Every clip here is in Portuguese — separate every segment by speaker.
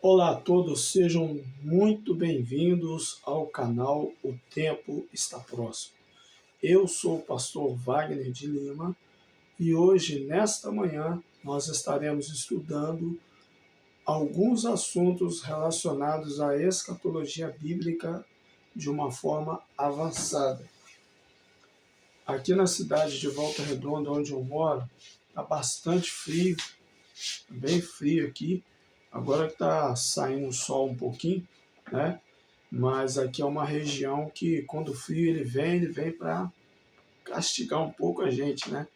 Speaker 1: Olá a todos, sejam muito bem-vindos ao canal O Tempo Está Próximo. Eu sou o pastor Wagner de Lima e hoje, nesta manhã, nós estaremos estudando alguns assuntos relacionados à escatologia bíblica de uma forma avançada. Aqui na cidade de Volta Redonda, onde eu moro, está bastante frio, bem frio aqui. Agora que está saindo o sol um pouquinho, né? Mas aqui é uma região que, quando o frio ele vem para castigar um pouco a gente, né?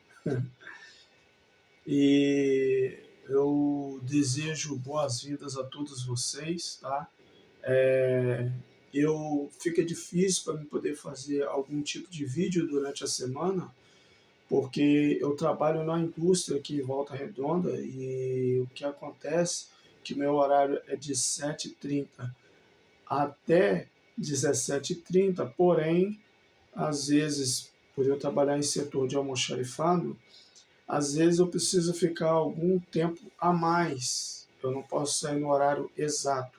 Speaker 1: E eu desejo boas-vindas a todos vocês, tá? Fica difícil para mim poder fazer algum tipo de vídeo durante a semana, porque eu trabalho na indústria aqui em Volta Redonda e o que acontece é que meu horário é de 7h30 até 17h30, porém, às vezes, por eu trabalhar em setor de almoxarifado, às vezes eu preciso ficar algum tempo a mais. Eu não posso sair no horário exato,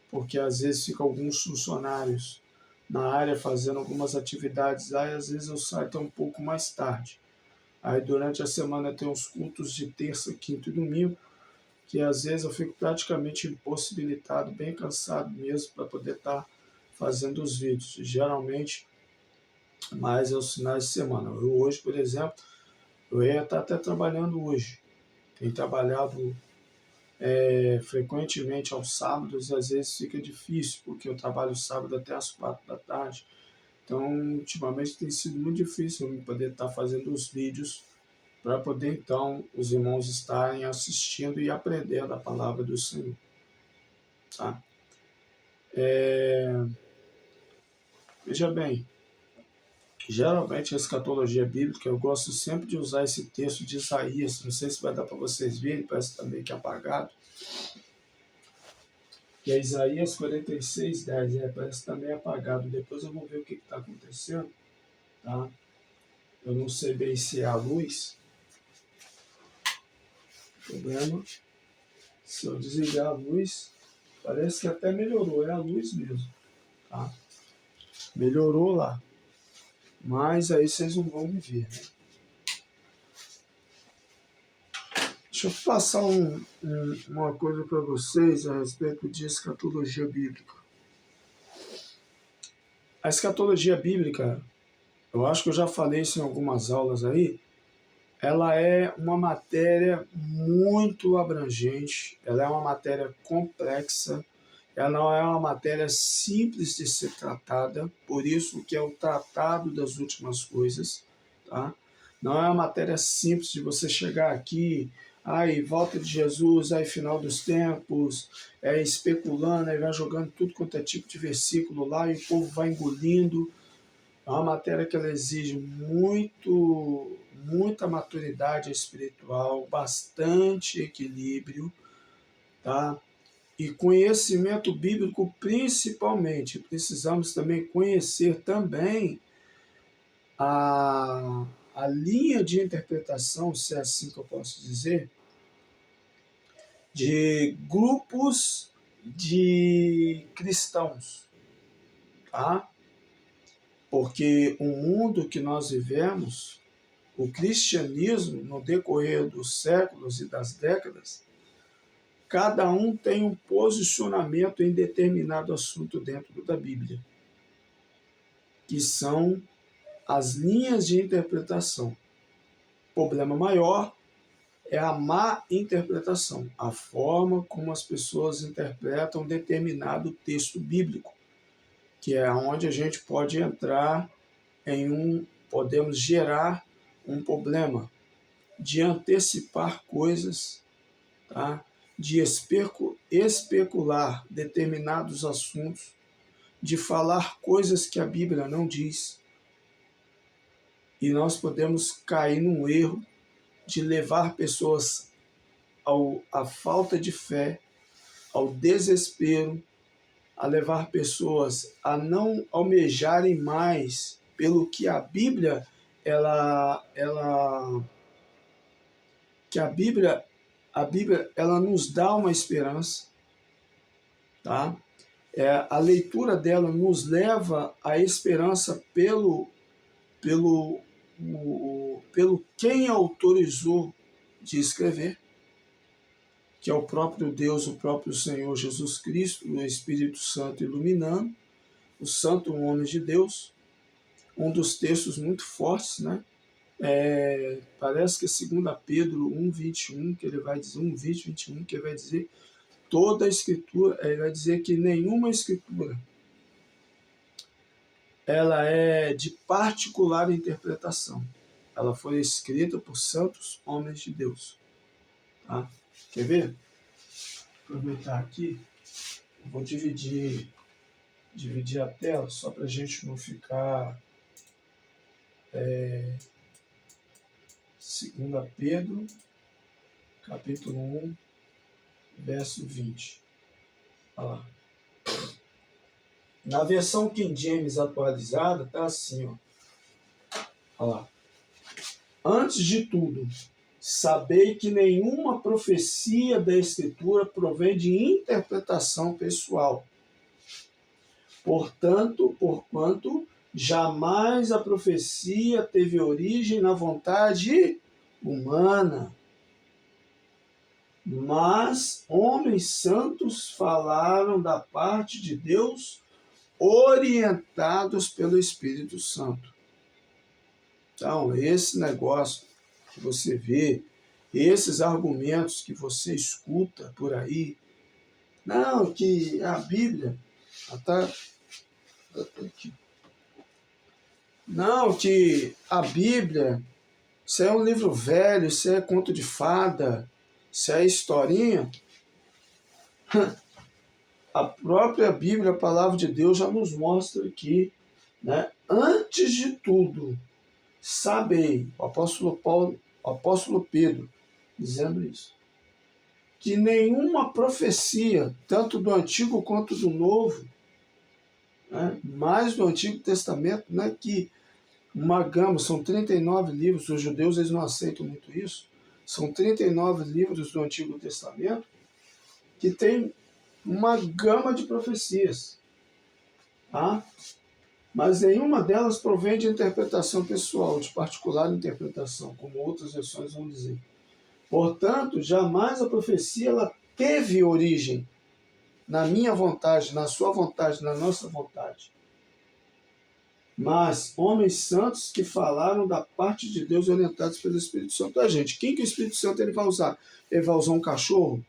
Speaker 1: porque às vezes ficam alguns funcionários na área fazendo algumas atividades lá e às vezes eu saio até um pouco mais tarde. Aí durante a semana tem os cultos de terça, quinta e domingo, que às vezes eu fico praticamente impossibilitado, bem cansado mesmo, para poder estar fazendo os vídeos. Geralmente, mais aos finais de semana. Eu hoje, por exemplo, eu ia estar até trabalhando hoje. Tenho trabalhado frequentemente aos sábados e às vezes fica difícil, porque eu trabalho sábado até às 4 da tarde. Então, ultimamente tem sido muito difícil eu poder estar fazendo os vídeos para poder, então, os irmãos estarem assistindo e aprendendo a palavra do Senhor. Tá? Veja bem, geralmente a escatologia bíblica, eu gosto sempre de usar esse texto de Isaías, não sei se vai dar para vocês verem, parece também que é apagado, que é Isaías 46:10, parece também apagado, depois eu vou ver o que está acontecendo, tá? Eu não sei bem se é a luz, problema, se eu desligar a luz, parece que até melhorou, é a luz mesmo, tá? Melhorou lá, mas aí vocês não vão me ver, né? Deixa eu passar uma coisa para vocês a respeito de escatologia bíblica. A escatologia bíblica, eu acho que eu já falei isso em algumas aulas aí, ela é uma matéria muito abrangente, ela é uma matéria complexa, ela não é uma matéria simples de ser tratada, por isso que é o tratado das últimas coisas, tá? Não é uma matéria simples de você chegar aqui, aí volta de Jesus, aí final dos tempos, especulando, aí vai jogando tudo quanto é tipo de versículo lá e o povo vai engolindo. É uma matéria que ela exige muita maturidade espiritual, bastante equilíbrio, tá? E conhecimento bíblico principalmente. Precisamos também conhecer também a linha de interpretação, se é assim que eu posso dizer, de grupos de cristãos, tá? Porque o mundo que nós vivemos, o cristianismo, no decorrer dos séculos e das décadas, cada um tem um posicionamento em determinado assunto dentro da Bíblia, que são as linhas de interpretação. O problema maior é a má interpretação, a forma como as pessoas interpretam determinado texto bíblico, que é onde a gente pode entrar podemos gerar um problema de antecipar coisas, tá? De especular determinados assuntos, de falar coisas que a Bíblia não diz. E nós podemos cair num erro de levar pessoas à falta de fé, ao desespero, a levar pessoas a não almejarem mais pelo que a Bíblia que a Bíblia ela nos dá uma esperança, tá? A leitura dela nos leva à esperança pelo quem autorizou de escrever, que é o próprio Deus, o próprio Senhor Jesus Cristo, o Espírito Santo iluminando, o santo homem de Deus, um dos textos muito fortes, né? Parece que é 2 Pedro 1:21, que ele vai dizer, 1:20, 21, que ele vai dizer, toda a escritura, ele vai dizer que nenhuma escritura ela é de particular interpretação. Ela foi escrita por santos homens de Deus. Tá? Quer ver? Vou aproveitar aqui, vou dividir a tela, só para a gente não ficar... 2 Pedro, capítulo 1, verso 20. Olha lá. Na versão King James atualizada, está assim, ó. Olha lá. Antes de tudo, sabei que nenhuma profecia da Escritura provém de interpretação pessoal. Porquanto jamais a profecia teve origem na vontade humana, mas homens santos falaram da parte de Deus, orientados pelo Espírito Santo. Então, esse negócio que você vê, esses argumentos que você escuta por aí, não, que a Bíblia não, que a Bíblia, isso é um livro velho, isso é conto de fada, isso é historinha. A própria Bíblia, a palavra de Deus, já nos mostra que, né, antes de tudo, sabei, o apóstolo Pedro, dizendo isso, que nenhuma profecia, tanto do Antigo quanto do Novo, né, mais do Antigo Testamento, né, que uma gama, são 39 livros, os judeus eles não aceitam muito isso, são 39 livros do Antigo Testamento que tem uma gama de profecias, tá? Mas nenhuma delas provém de interpretação pessoal, de particular interpretação, como outras versões vão dizer. Portanto, jamais a profecia ela teve origem na minha vontade, na sua vontade, na nossa vontade. Mas homens santos que falaram da parte de Deus orientados pelo Espírito Santo a gente. Quem que o Espírito Santo ele vai usar? Ele vai usar um cachorro?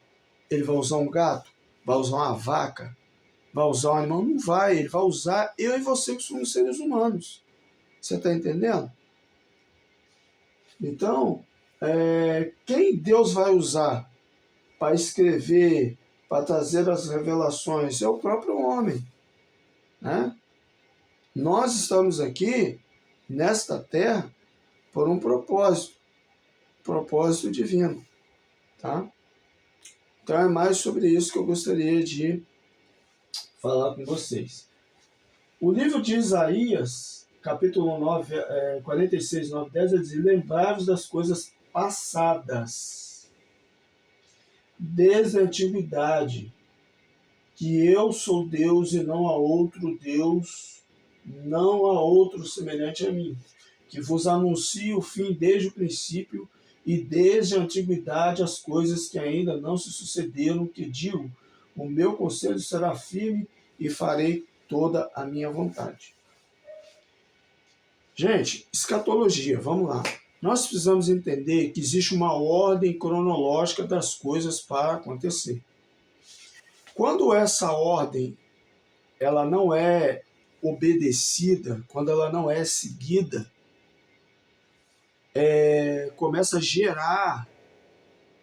Speaker 1: Ele vai usar um gato? Vai usar uma vaca? Vai usar um animal? Não vai. Ele vai usar eu e você que somos seres humanos. Você está entendendo? Então, quem Deus vai usar para escrever, para trazer as revelações, é o próprio homem, né? Nós estamos aqui, nesta terra, por um propósito divino, tá? Então é mais sobre isso que eu gostaria de falar com vocês. O livro de Isaías, capítulo 9, 46, 9, 10, ele diz, lembrai-vos das coisas passadas, desde a antiguidade, que eu sou Deus e não há outro Deus, não há outro semelhante a mim, que vos anuncio o fim desde o princípio e desde a antiguidade as coisas que ainda não se sucederam, que digo, o meu conselho será firme e farei toda a minha vontade. Gente, escatologia, vamos lá. Nós precisamos entender que existe uma ordem cronológica das coisas para acontecer. Quando essa ordem ela não é obedecida, quando ela não é seguida, começa a gerar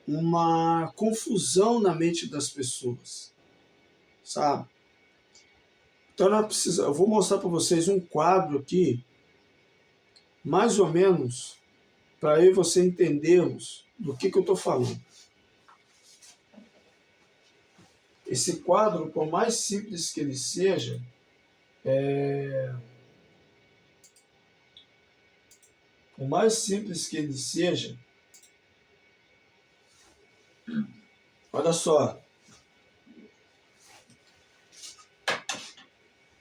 Speaker 1: uma confusão na mente das pessoas, sabe? Então eu vou mostrar para vocês um quadro aqui, mais ou menos, para eu e você entendermos do que eu estou falando. Esse quadro, por mais simples que ele seja, olha só,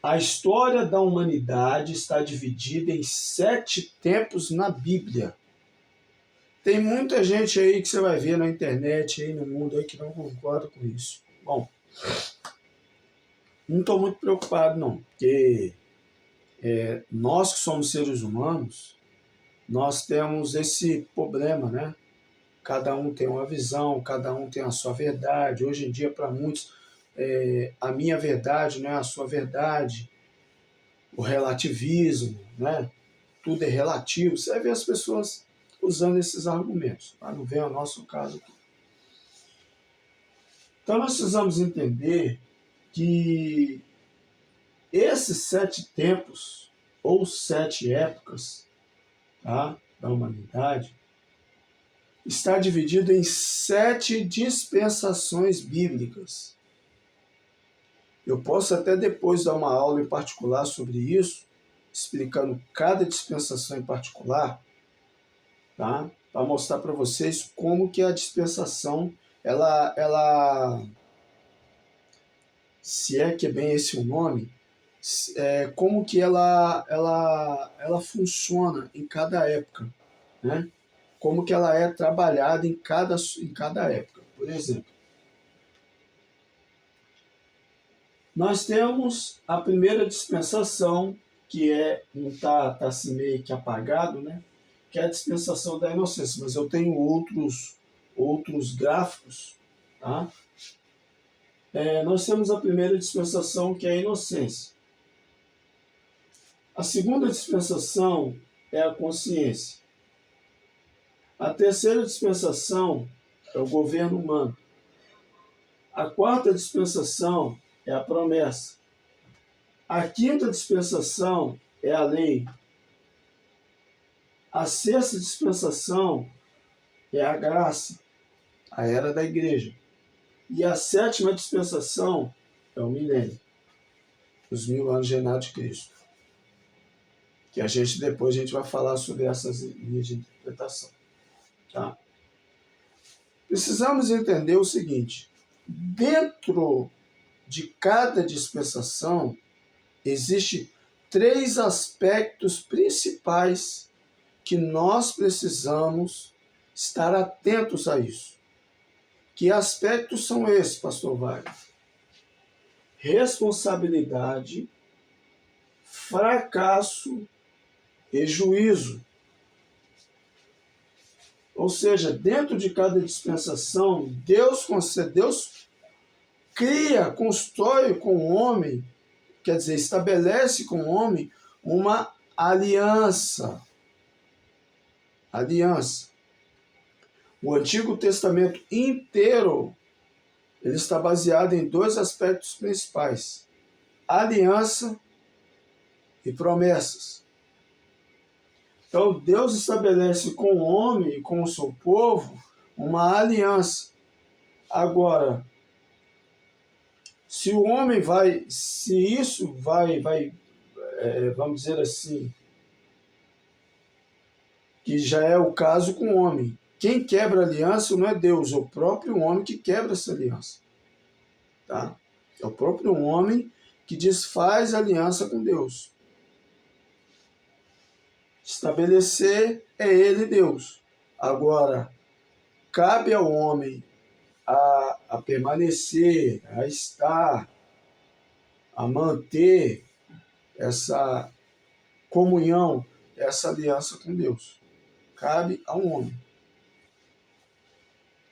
Speaker 1: A história da humanidade está dividida em 7 tempos na Bíblia. Tem muita gente aí que você vai ver na internet, aí no mundo, aí que não concorda com isso. Bom, não estou muito preocupado não, porque nós que somos seres humanos, nós temos esse problema, né? Cada um tem uma visão, cada um tem a sua verdade. Hoje em dia, para muitos, a minha verdade não é a sua verdade. O relativismo, né? Tudo é relativo. Você vai ver as pessoas usando esses argumentos. Mas não vem ao nosso caso aqui. Então, nós precisamos entender que esses 7 tempos, ou 7 épocas, tá, da humanidade, está dividido em 7 dispensações bíblicas. Eu posso até depois dar uma aula em particular sobre isso, explicando cada dispensação em particular, tá? Para mostrar para vocês como que a dispensação, ela, se é que é bem esse o nome, como que ela funciona em cada época, né? Como que ela é trabalhada em cada época. Por exemplo, nós temos a primeira dispensação, que está assim meio que apagado, né? Que é a dispensação da inocência, mas eu tenho outros gráficos, tá? Nós temos a primeira dispensação, que é a inocência. A segunda dispensação é a consciência. A terceira dispensação é o governo humano. A quarta dispensação é a promessa. A quinta dispensação é a lei. A sexta dispensação é a graça, a era da igreja. E a sétima dispensação é o milênio, os 1000 anos de reinado de Cristo. Que depois a gente vai falar sobre essas linhas de interpretação. Tá? Precisamos entender o seguinte: dentro de cada dispensação existem 3 aspectos principais que nós precisamos estar atentos a isso. Que aspectos são esses, pastor Wagner? Responsabilidade, fracasso e juízo. Ou seja, dentro de cada dispensação, Deus cria, constrói com o homem, quer dizer, estabelece com o homem uma aliança. Aliança. O Antigo Testamento inteiro, ele está baseado em 2 aspectos principais: aliança e promessas. Então, Deus estabelece com o homem e com o seu povo uma aliança. Agora, se isso vai, vamos dizer assim, que já é o caso com o homem. Quem quebra a aliança não é Deus, é o próprio homem que quebra essa aliança. Tá? É o próprio homem que desfaz a aliança com Deus. Estabelecer é ele Deus. Agora, cabe ao homem a permanecer, a estar, a manter essa comunhão, essa aliança com Deus. Cabe ao homem.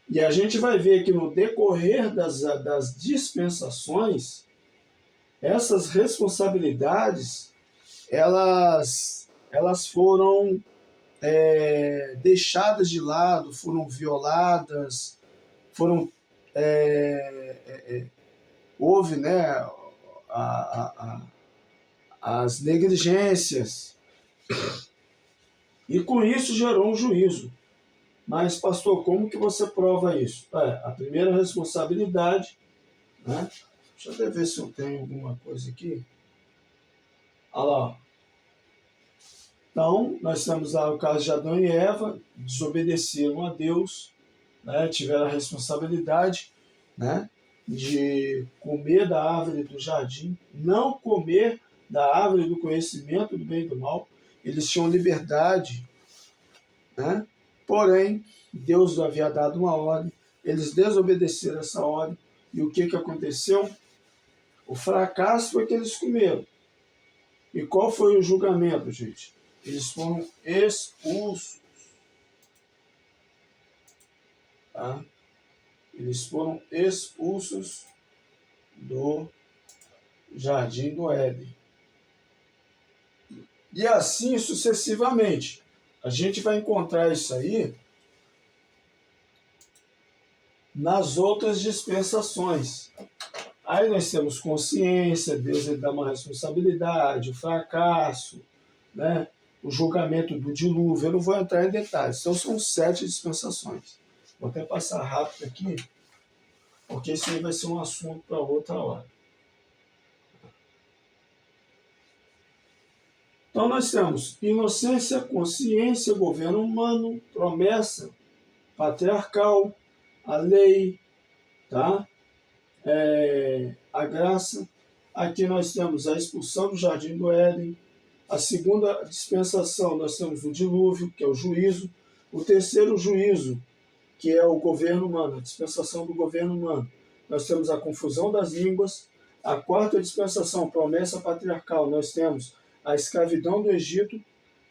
Speaker 1: E a gente vai ver que no decorrer das dispensações, essas responsabilidades, elas foram deixadas de lado, foram violadas, houve, né, as negligências, e com isso gerou um juízo. Mas, pastor, como que você prova isso? A primeira responsabilidade, né? Deixa eu ver se eu tenho alguma coisa aqui. Olha lá. Então, nós temos lá o caso de Adão e Eva, desobedeceram a Deus, né? Tiveram a responsabilidade, né? de comer da árvore do jardim, não comer da árvore do conhecimento do bem e do mal. Eles tinham liberdade, né? Porém, Deus havia dado uma ordem, eles desobedeceram essa ordem, e o que aconteceu? O fracasso foi que eles comeram. E qual foi o julgamento, gente? Eles foram expulsos. Tá? Eles foram expulsos do Jardim do Éden. E assim sucessivamente. A gente vai encontrar isso aí nas outras dispensações. Aí nós temos consciência, Deus ele dá uma responsabilidade, o fracasso, né? O julgamento do dilúvio. Eu não vou entrar em detalhes. Então são 7 dispensações. Vou até passar rápido aqui, porque isso aí vai ser um assunto para outra hora. Então nós temos inocência, consciência, governo humano, promessa, patriarcal, a lei, tá? A graça. Aqui nós temos a expulsão do Jardim do Éden. A segunda dispensação nós temos o dilúvio, que é o juízo. O terceiro juízo, que é o governo humano, a dispensação do governo humano. Nós temos a confusão das línguas. A quarta dispensação, promessa patriarcal, nós temos a escravidão do Egito.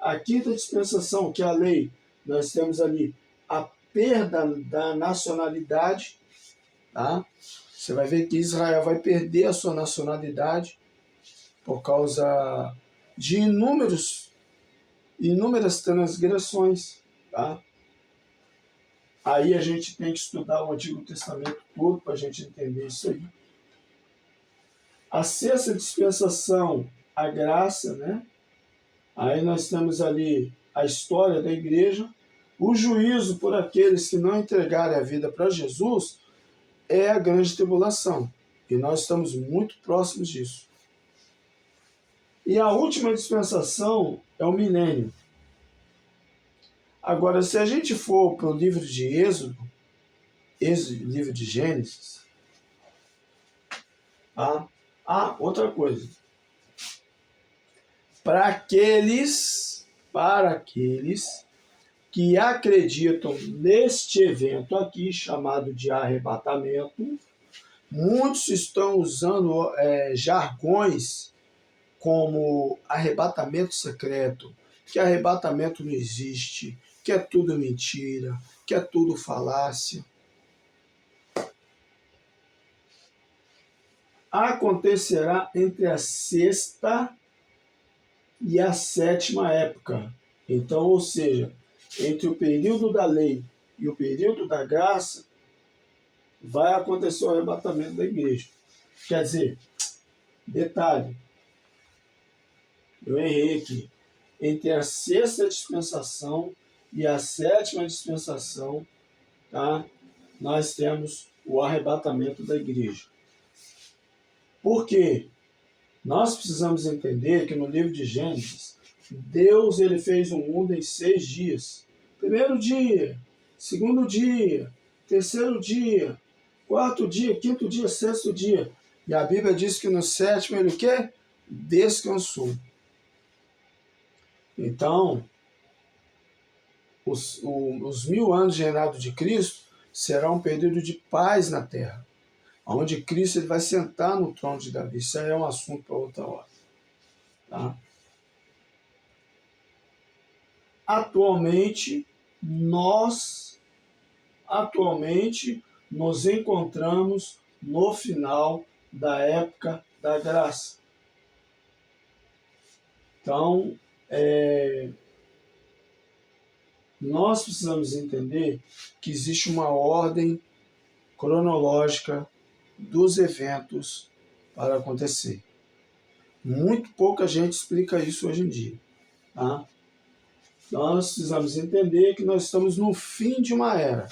Speaker 1: A quinta dispensação, que é a lei, nós temos ali a perda da nacionalidade. Tá? Você vai ver que Israel vai perder a sua nacionalidade por causa de inúmeras transgressões. Tá? Aí a gente tem que estudar o Antigo Testamento todo para a gente entender isso aí. A sexta dispensação, a graça, né? Aí nós temos ali a história da igreja. O juízo por aqueles que não entregarem a vida para Jesus é a grande tribulação. E nós estamos muito próximos disso. E a última dispensação é o milênio. Agora, se a gente for para o livro de Êxodo, livro de Gênesis, outra coisa. Para aqueles que acreditam neste evento aqui, chamado de arrebatamento, muitos estão usando jargões como arrebatamento secreto, que arrebatamento não existe, que é tudo mentira, que é tudo falácia. Acontecerá entre a sexta e a sétima época. Então, ou seja, entre o período da lei e o período da graça, vai acontecer o arrebatamento da igreja. Quer dizer, detalhe, eu errei aqui. Entre a sexta dispensação e a sétima dispensação, tá? Nós temos o arrebatamento da igreja. Por quê? Nós precisamos entender que no livro de Gênesis, Deus ele fez o mundo em 6 dias. Primeiro dia, segundo dia, terceiro dia, quarto dia, quinto dia, sexto dia. E a Bíblia diz que no sétimo ele o quê? Descansou. Então, os 1000 anos de reinado de Cristo será um período de paz na terra, onde Cristo ele vai sentar no trono de Davi. Isso aí é um assunto para outra hora. Tá? Atualmente nos encontramos no final da época da graça. Então, nós precisamos entender que existe uma ordem cronológica dos eventos para acontecer. Muito pouca gente explica isso hoje em dia. Tá? Nós precisamos entender que nós estamos no fim de uma era,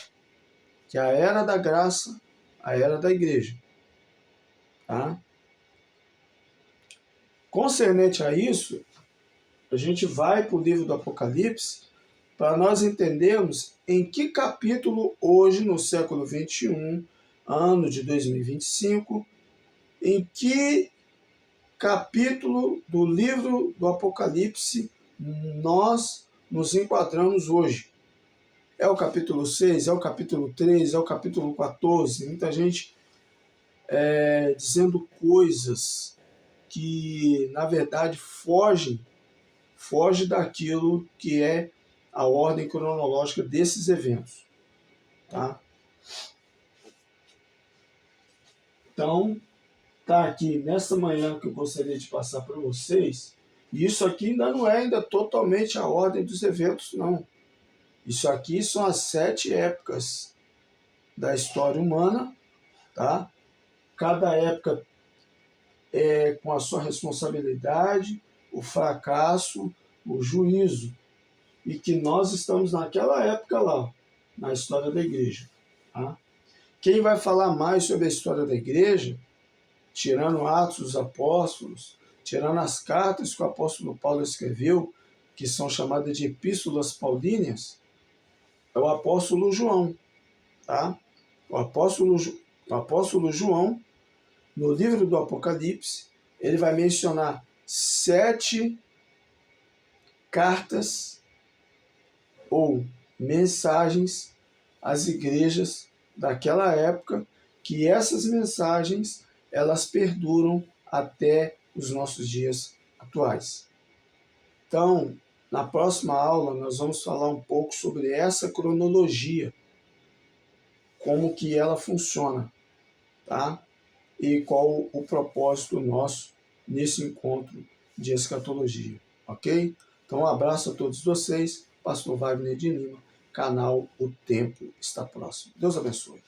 Speaker 1: que é a era da graça, a era da igreja. Tá? Concernente a isso, a gente vai para o livro do Apocalipse para nós entendermos em que capítulo hoje, no século XXI, ano de 2025, em que capítulo do livro do Apocalipse nós nos enquadramos hoje? É o capítulo 6, é o capítulo 3, é o capítulo 14? Muita gente dizendo coisas que, na verdade, foge daquilo que é a ordem cronológica desses eventos. Tá? Então, tá aqui nessa manhã que eu gostaria de passar para vocês, e isso aqui ainda não é ainda totalmente a ordem dos eventos, não. Isso aqui são as 7 épocas da história humana, tá? Cada época é com a sua responsabilidade, o fracasso, o juízo, e que nós estamos naquela época lá, na história da igreja. Tá? Quem vai falar mais sobre a história da igreja, tirando Atos dos Apóstolos, tirando as cartas que o apóstolo Paulo escreveu, que são chamadas de epístolas paulíneas, é o apóstolo João. Tá? O apóstolo João, no livro do Apocalipse, ele vai mencionar 7 cartas ou mensagens às igrejas daquela época, que essas mensagens elas perduram até os nossos dias atuais. Então, na próxima aula nós vamos falar um pouco sobre essa cronologia, como que ela funciona, tá? E qual o propósito nosso nesse encontro de escatologia, ok? Então, um abraço a todos vocês, Pastor Wagner de Lima, canal O Tempo Está Próximo. Deus abençoe.